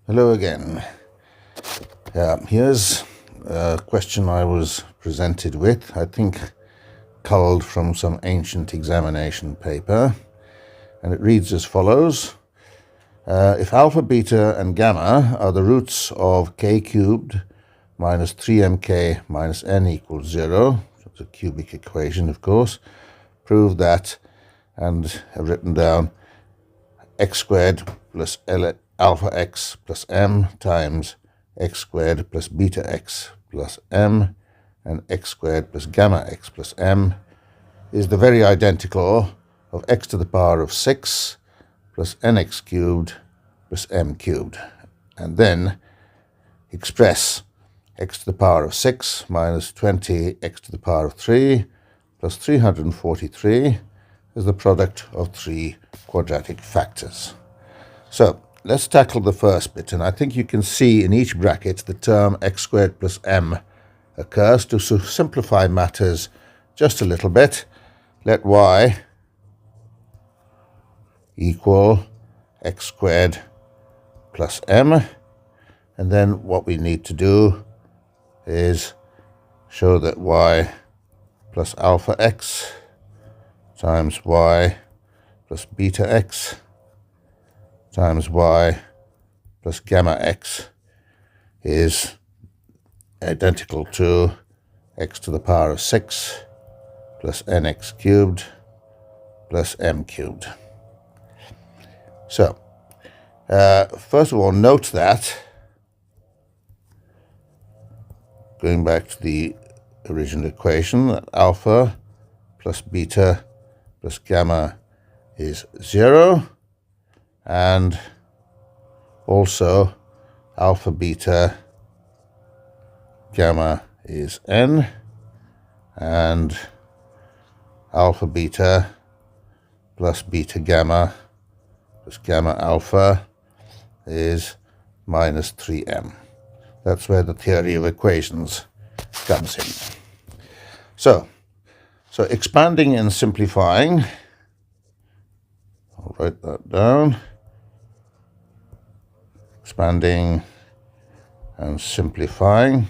Hello again. Here's a question I was presented with, I think culled from some ancient examination paper, and it reads as follows. If alpha, beta, and gamma are the roots of k cubed minus 3mk minus n equals 0, it's a cubic equation, of course, prove that, and I've written down x squared plus alpha x plus m times x squared plus beta x plus m and x squared plus gamma x plus m is the very identical of x to the power of 6 plus nx cubed plus m cubed. And then express x to the power of 6 minus 20x to the power of 3 plus 343 as the product of three quadratic factors. So let's tackle the first bit, and I think you can see in each bracket the term x squared plus m occurs. To simplify matters just a little bit, let y equal x squared plus m, and then what we need to do is show that y plus alpha x times y plus beta x times y plus gamma x is identical to x to the power of 6 plus nx cubed plus m cubed. So, first of all, note that, going back to the original equation, that alpha plus beta plus gamma is 0, and also alpha beta gamma is n, and alpha beta plus beta gamma plus gamma alpha is minus 3m. That's where the theory of equations comes in. So expanding and simplifying, I'll write that down. Expanding and simplifying,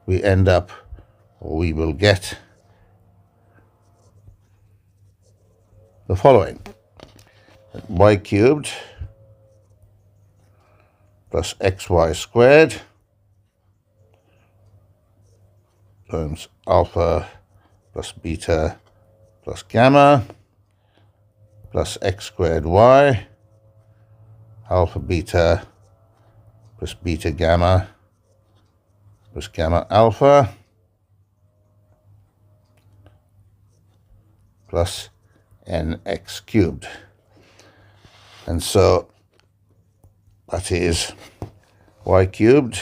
we end up, or we will get, the following. Y cubed plus xy squared times alpha plus beta plus gamma plus x squared y, alpha beta plus beta gamma plus gamma alpha plus nx cubed. And so that is y cubed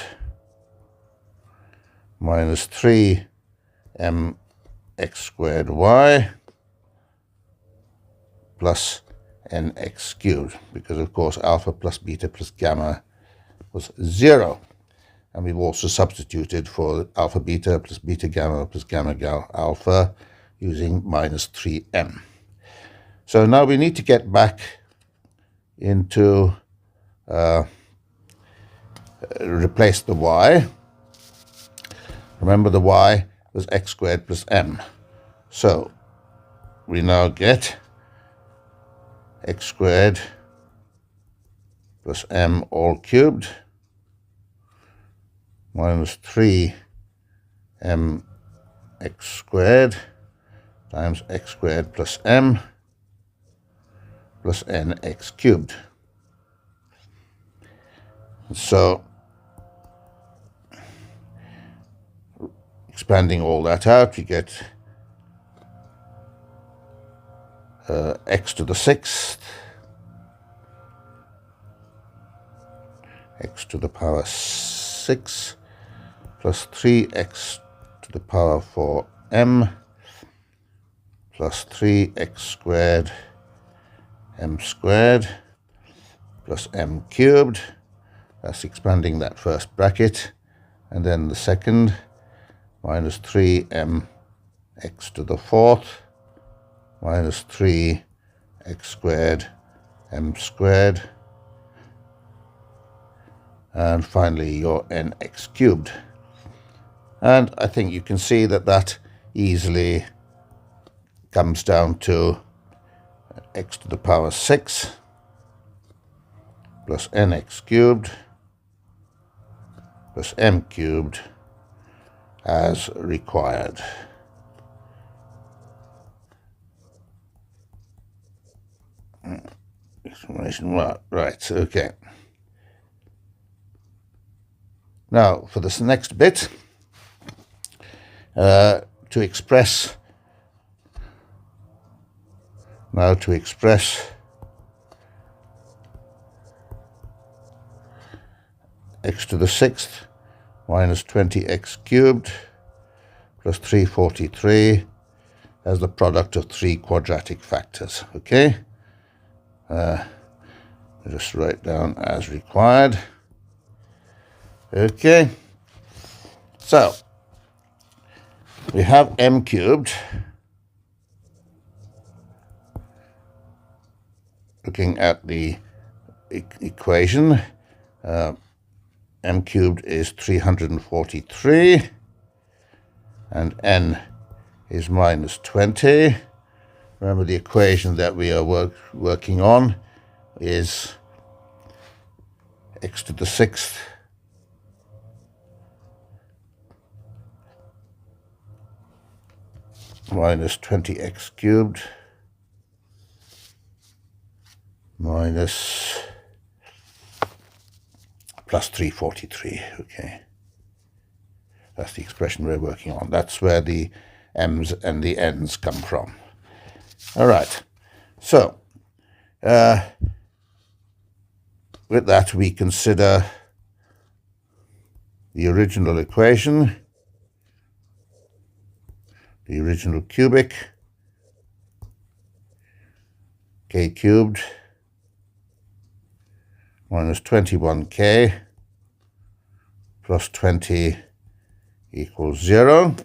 minus 3mx squared y plus nx cubed, because of course alpha plus beta plus gamma was 0. And we've also substituted for alpha beta plus beta gamma plus gamma alpha using minus 3m. So now we need to get back into replace the y. Remember, the y was x squared plus m. So we now get x squared plus m all cubed minus 3mx squared times x squared plus m plus nx cubed. So expanding all that out, you get x to the 6th, x to the power 6 plus 3x to the power 4m plus 3x squared m squared plus m cubed. That's expanding that first bracket, and then the second, minus 3mx to the 4th minus 3x squared m squared, and finally your nx cubed. And I think you can see that that easily comes down to x to the power 6 plus nx cubed plus m cubed as required. Exclamation mark. Right, okay. Now for this next bit, to express x to the 6th minus 20x cubed plus 343 as the product of three quadratic factors. Okay, just write down as required. Okay, so we have m cubed. Looking at the equation, m cubed is 343 and n is minus 20. Remember, the equation that we are working on is x to the 6th minus 20x cubed minus plus 343. Okay, that's the expression we're working on. That's where the m's and the n's come from. All right, so with that we consider the original equation, the original cubic, k cubed minus 21k plus 20 equals 0,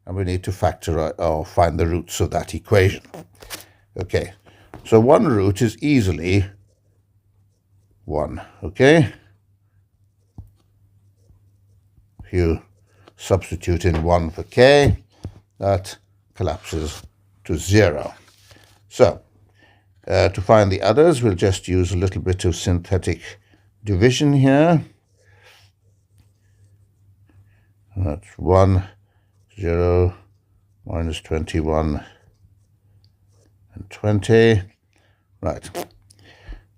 and we need to factor out or find the roots of that equation. Okay, so one root is easily 1, okay? If you substitute in 1 for k, that collapses to 0. So to find the others, we'll just use a little bit of synthetic division here. That's 1, 0, minus 21, and 20. Right,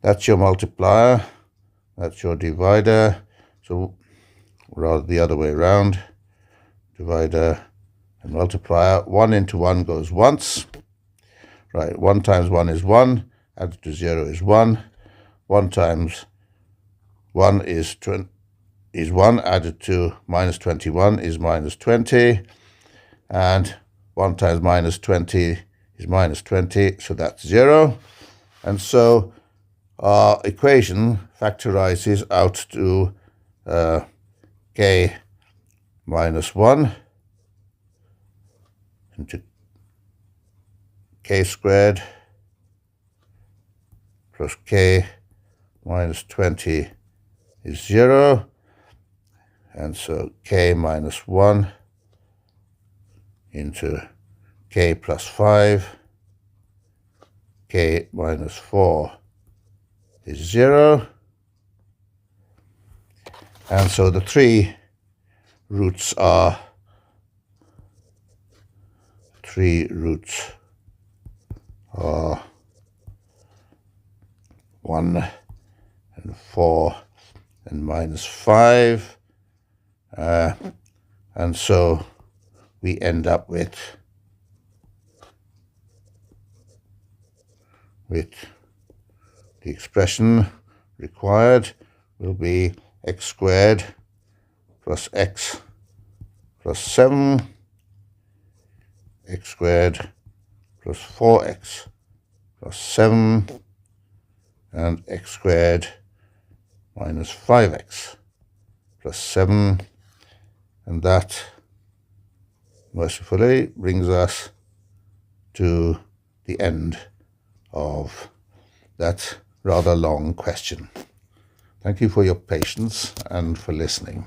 that's your multiplier, that's your divider. So rather the other way around, divider and multiplier. 1 into 1 goes once. Right, 1 times 1 is 1, added to 0 is 1. 1 times 1 is 1, added to minus 21 is minus 20. And 1 times minus 20 is minus 20, so that's 0. And so our equation factorizes out to k minus 1 into k squared plus k minus 20 is 0, and so k minus 1 into k plus 5, k minus 4 is 0, and so the three roots are 1 and 4 and minus 5, and so we end up with the expression required will be x squared plus x plus 7, x squared plus 4x plus 7, and x squared minus 5x plus 7, and that mercifully brings us to the end of that rather long question. Thank you for your patience and for listening.